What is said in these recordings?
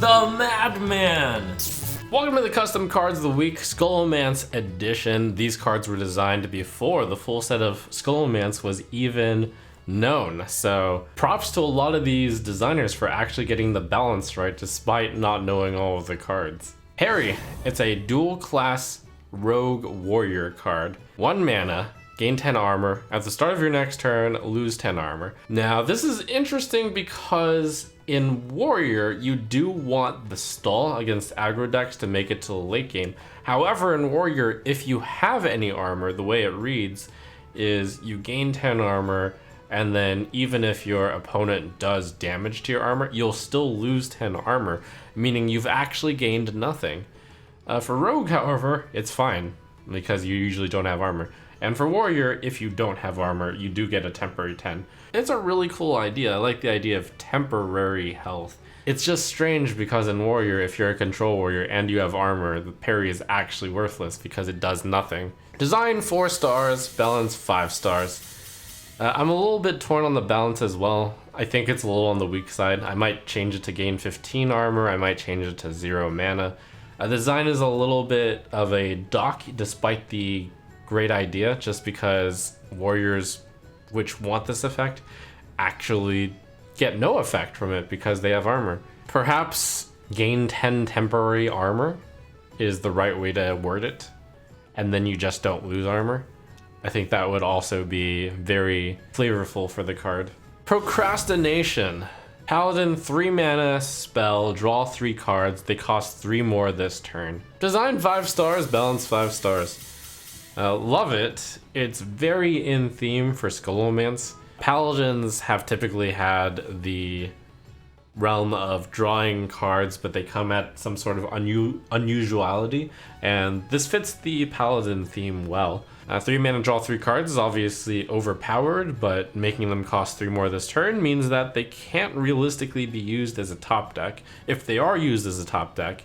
the Madman! Welcome to the Custom Cards of the Week, Skullomance Edition. These cards were designed before the full set of Skullomance was even known. So props to a lot of these designers for actually getting the balance right despite not knowing all of the cards. Harry, it's a dual class rogue warrior card. 1 mana, gain 10 armor. At the start of your next turn, lose 10 armor. Now this is interesting because in warrior, you do want the stall against aggro decks to make it to the late game. However, in warrior, if you have any armor, the way it reads is you gain 10 armor, and then even if your opponent does damage to your armor, you'll still lose 10 armor, meaning you've actually gained nothing. For rogue, however, it's fine because you usually don't have armor. And for warrior, if you don't have armor, you do get a temporary 10. It's a really cool idea. I like the idea of temporary health. It's just strange because in warrior, if you're a control warrior and you have armor, the parry is actually worthless because it does nothing. Design 4 stars, balance 5 stars. I'm a little bit torn on the balance as well. I think it's a little on the weak side. I might change it to gain 15 armor. I might change it to 0 mana. The design is a little bit of a dock despite the great idea, just because warriors which want this effect actually get no effect from it because they have armor. Perhaps gain 10 temporary armor is the right way to word it, and then you just don't lose armor. I think that would also be very flavorful for the card. Procrastination. Paladin, 3 mana spell, draw 3 cards. They cost 3 more this turn. Design 5 stars, balance 5 stars. Love it. It's very in theme for Skullomance. Paladins have typically had the realm of drawing cards, but they come at some sort of unusuality, and this fits the Paladin theme well. 3 mana draw 3 cards is obviously overpowered, but making them cost 3 more this turn means that they can't realistically be used as a top deck. If they are used as a top deck,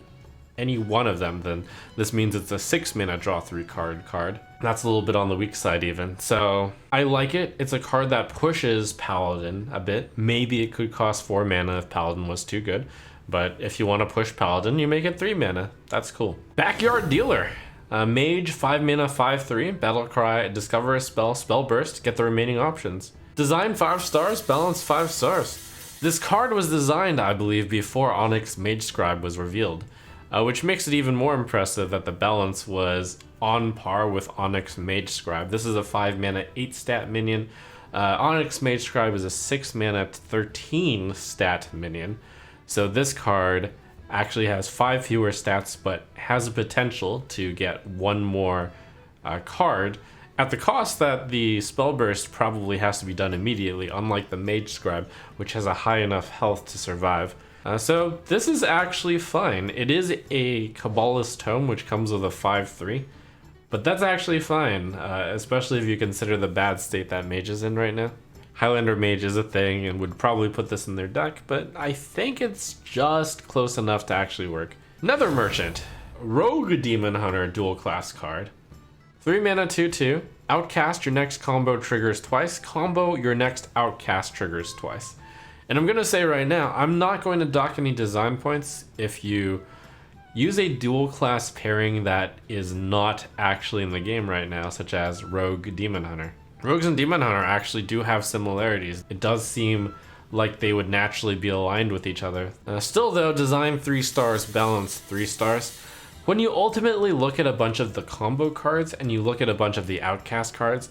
any one of them, then this means it's a 6 mana draw 3 card. That's a little bit on the weak side even. So I like it. It's a card that pushes Paladin a bit. Maybe it could cost 4 mana if Paladin was too good, but if you want to push Paladin, you make it 3 mana. That's cool. Backyard Dealer. Mage, 5 mana, 5/3, battle cry, discover a spell, spell burst, get the remaining options. Design 5 stars, balance 5 stars. This card was designed, I believe, before Onyx Mage Scribe was revealed, which makes it even more impressive that the balance was on par with Onyx Mage Scribe. This is a 5 mana, 8 stat minion. Onyx Mage Scribe is a 6 mana, 13 stat minion. So this card actually has 5 fewer stats, but has a potential to get 1 more card at the cost that the spell burst probably has to be done immediately, unlike the Mage Scribe, which has a high enough health to survive. So this is actually fine. It is a Kabbalist Tome, which comes with a 5/3, but that's actually fine, especially if you consider the bad state that Mage is in right now. Highlander Mage is a thing and would probably put this in their deck, but I think it's just close enough to actually work. Nether Merchant. Rogue Demon Hunter dual class card. 3 mana, 2/2. Outcast, your next combo triggers twice. Combo, your next outcast triggers twice. And I'm going to say right now, I'm not going to dock any design points if you use a dual class pairing that is not actually in the game right now, such as Rogue Demon Hunter. Rogues and Demon Hunter actually do have similarities. It does seem like they would naturally be aligned with each other. Still though, design 3 stars, balance 3 stars. When you ultimately look at a bunch of the combo cards and you look at a bunch of the outcast cards,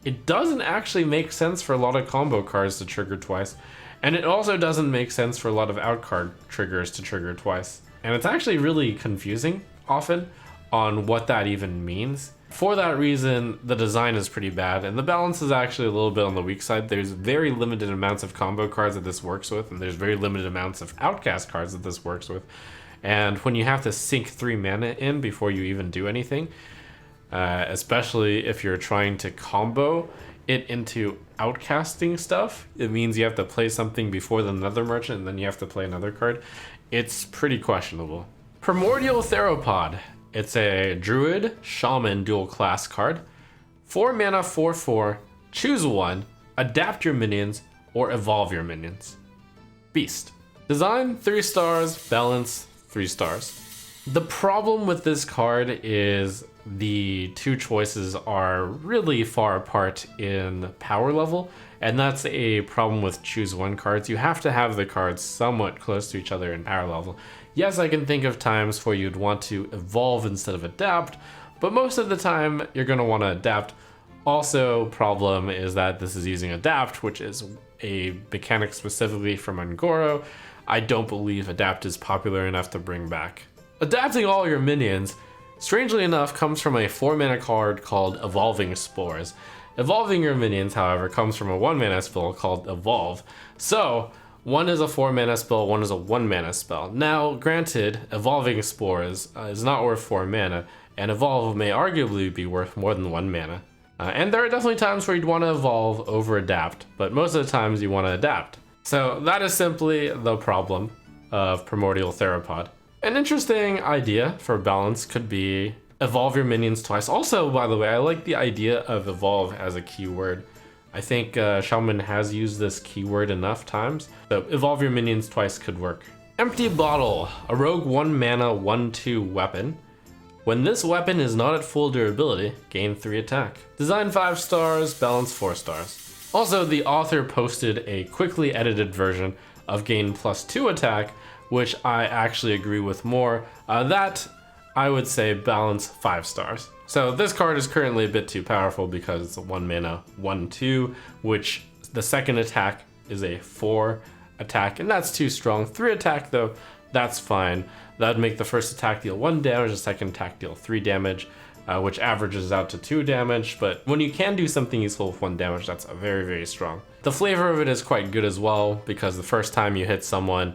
it doesn't actually make sense for a lot of combo cards to trigger twice. And it also doesn't make sense for a lot of outcard triggers to trigger twice. And it's actually really confusing often on what that even means. For that reason, the design is pretty bad, and the balance is actually a little bit on the weak side. There's very limited amounts of combo cards that this works with, and there's very limited amounts of outcast cards that this works with. And when you have to sink 3 mana in before you even do anything, especially if you're trying to combo it into outcasting stuff, it means you have to play something before the Nether Merchant, and then you have to play another card. It's pretty questionable. Primordial Theropod. It's a Druid Shaman dual class card. 4 mana, 4/4. Choose one. Adapt your minions or evolve your minions. Beast. Design 3 stars, balance 3 stars. The problem with this card is the two choices are really far apart in power level, and that's a problem with choose one cards. You have to have the cards somewhat close to each other in power level. Yes, I can think of times where you'd want to evolve instead of adapt, but most of the time you're going to want to adapt. Also, problem is that this is using adapt, which is a mechanic specifically from Ungoro. I don't believe adapt is popular enough to bring back. Adapting all your minions, strangely enough, comes from a 4-mana card called Evolving Spores. Evolving your minions, however, comes from a 1-mana spell called Evolve. So, one is a 4-mana spell, one is a 1-mana spell. Now, granted, Evolving Spores is not worth 4 mana, and Evolve may arguably be worth more than 1 mana. And there are definitely times where you'd want to evolve over adapt, but most of the times you want to adapt. So that is simply the problem of Primordial Theropod. An interesting idea for balance could be evolve your minions twice. Also, by the way, I like the idea of evolve as a keyword. I think Shaman has used this keyword enough times, so evolve your minions twice could work. Empty Bottle, a rogue 1-mana 1/2 weapon. When this weapon is not at full durability, gain 3 attack. Design 5 stars, balance 4 stars. Also, the author posted a quickly edited version of gain +2 attack, which I actually agree with more. That, I would say, balance 5 stars. So this card is currently a bit too powerful because it's a 1-mana 1/2, which the second attack is a 4 attack, and that's too strong. 3 attack though, that's fine. That'd make the first attack deal 1 damage, the second attack deal 3 damage, which averages out to 2 damage, but when you can do something useful with 1 damage, that's very, very strong. The flavor of it is quite good as well, because the first time you hit someone,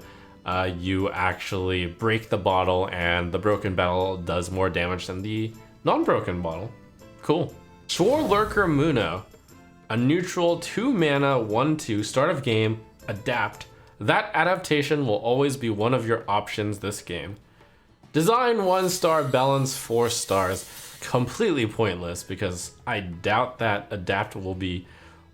you actually break the bottle, and the broken bottle does more damage than the non-broken bottle. Cool. Shore Lurker Muno, a neutral 2-mana 1/2 start of game, adapt. That adaptation will always be one of your options this game. Design 1 star, balance 4 stars. Completely pointless because I doubt that adapt will be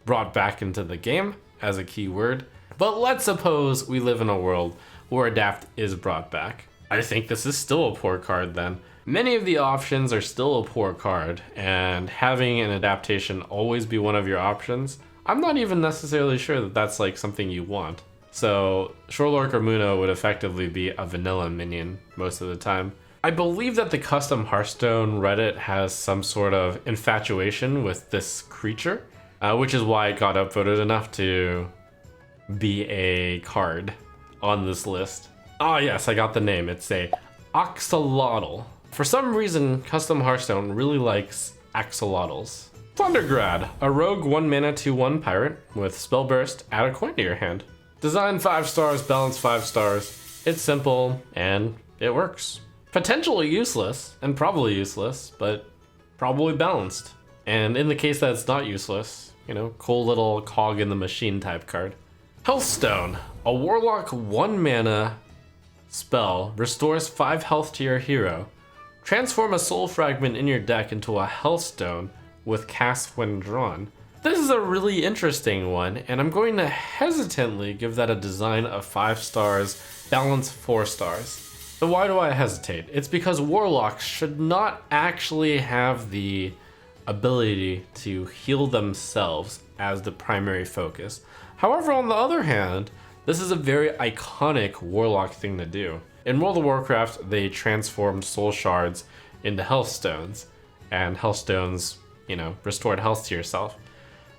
brought back into the game as a keyword. But let's suppose we live in a world where adapt is brought back. I think this is still a poor card then. Many of the options are still a poor card, and having an adaptation always be one of your options, I'm not even necessarily sure that that's like something you want. So Shore Lurker Muno would effectively be a vanilla minion most of the time. I believe that the custom Hearthstone Reddit has some sort of infatuation with this creature, which is why it got upvoted enough to be a card on this list. Ah yes, I got the name. It's a Axolotl. For some reason, custom Hearthstone really likes axolotls. Thundergrad, a rogue 1-mana 2/1 pirate with spell burst, add a coin to your hand. Design 5 stars, balance 5 stars. It's simple and it works. Potentially useless, and probably useless, but probably balanced. And in the case that it's not useless, you know, cool little cog in the machine type card. Healthstone, a warlock 1-mana spell, restores 5 health to your hero. Transform a soul fragment in your deck into a Healthstone with cast when drawn. This is a really interesting one, and I'm going to hesitantly give that a design of 5 stars, balance 4 stars. So why do I hesitate? It's because warlocks should not actually have the ability to heal themselves as the primary focus. However, on the other hand, this is a very iconic warlock thing to do. In World of Warcraft, they transformed soul shards into Healthstones, and Healthstones, you know, restored health to yourself.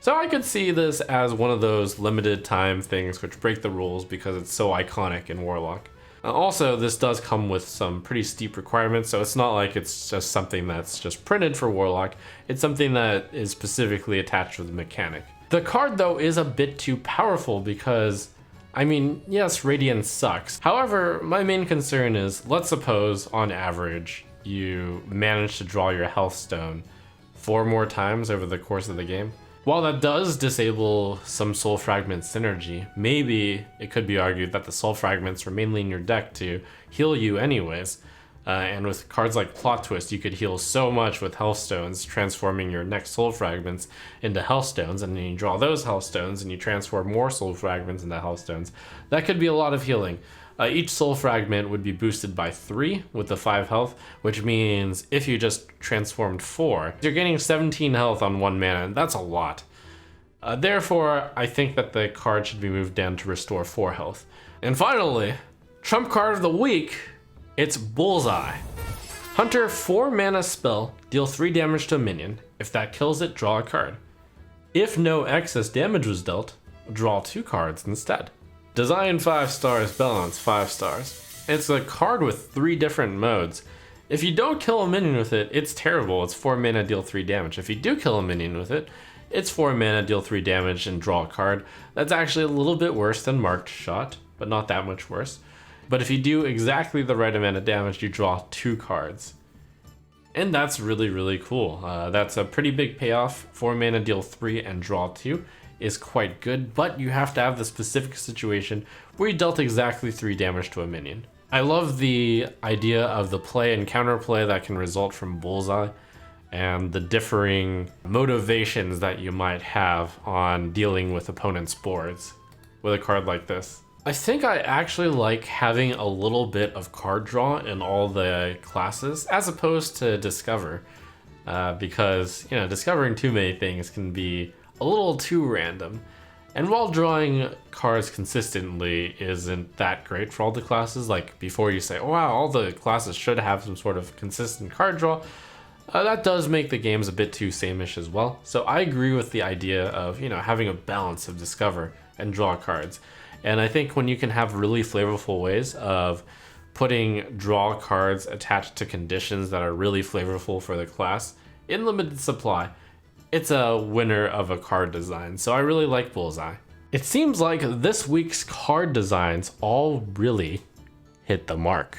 So I could see this as one of those limited time things which break the rules because it's so iconic in Warlock. Also, this does come with some pretty steep requirements, so it's not like it's just something that's just printed for Warlock. It's something that is specifically attached to the mechanic. The card, though, is a bit too powerful because, I mean, yes, Radiance sucks. However, my main concern is, let's suppose, on average, you manage to draw your Healthstone 4 more times over the course of the game. While that does disable some soul fragment synergy, maybe it could be argued that the soul fragments were mainly in your deck to heal you anyways. And with cards like Plot Twist, you could heal so much with Healthstones, transforming your next Soul Fragments into Healthstones, and then you draw those Healthstones and you transform more Soul Fragments into Healthstones. That could be a lot of healing. Each Soul Fragment would be boosted by 3 with the 5 health, which means if you just transformed 4, you're getting 17 health on 1 mana, and that's a lot. Therefore, I think that the card should be moved down to restore 4 health. And finally, Trump card of the week, it's Bullseye. Hunter 4 mana spell, deal 3 damage to a minion. If that kills it, draw a card. If no excess damage was dealt, draw 2 cards instead. Design 5 stars, balance 5 stars. It's a card with 3 different modes. If you don't kill a minion with it, it's terrible. It's 4 mana, deal 3 damage. If you do kill a minion with it, it's 4 mana, deal 3 damage, and draw a card. That's actually a little bit worse than Marked Shot, but not that much worse. But if you do exactly the right amount of damage, you draw 2 cards. And that's really, really cool. That's a pretty big payoff. 4 mana, deal 3, and draw 2 is quite good, but you have to have the specific situation where you dealt exactly 3 damage to a minion. I love the idea of the play and counterplay that can result from Bullseye, and the differing motivations that you might have on dealing with opponents' boards with a card like this. I think I actually like having a little bit of card draw in all the classes as opposed to Discover, because discovering too many things can be a little too random. And while drawing cards consistently isn't that great for all the classes, like before you say, oh wow, all the classes should have some sort of consistent card draw, that does make the games a bit too same-ish as well. So I agree with the idea of having a balance of Discover and draw cards. And I think when you can have really flavorful ways of putting draw cards attached to conditions that are really flavorful for the class in limited supply, it's a winner of a card design. So I really like Bullseye. It seems like this week's card designs all really hit the mark.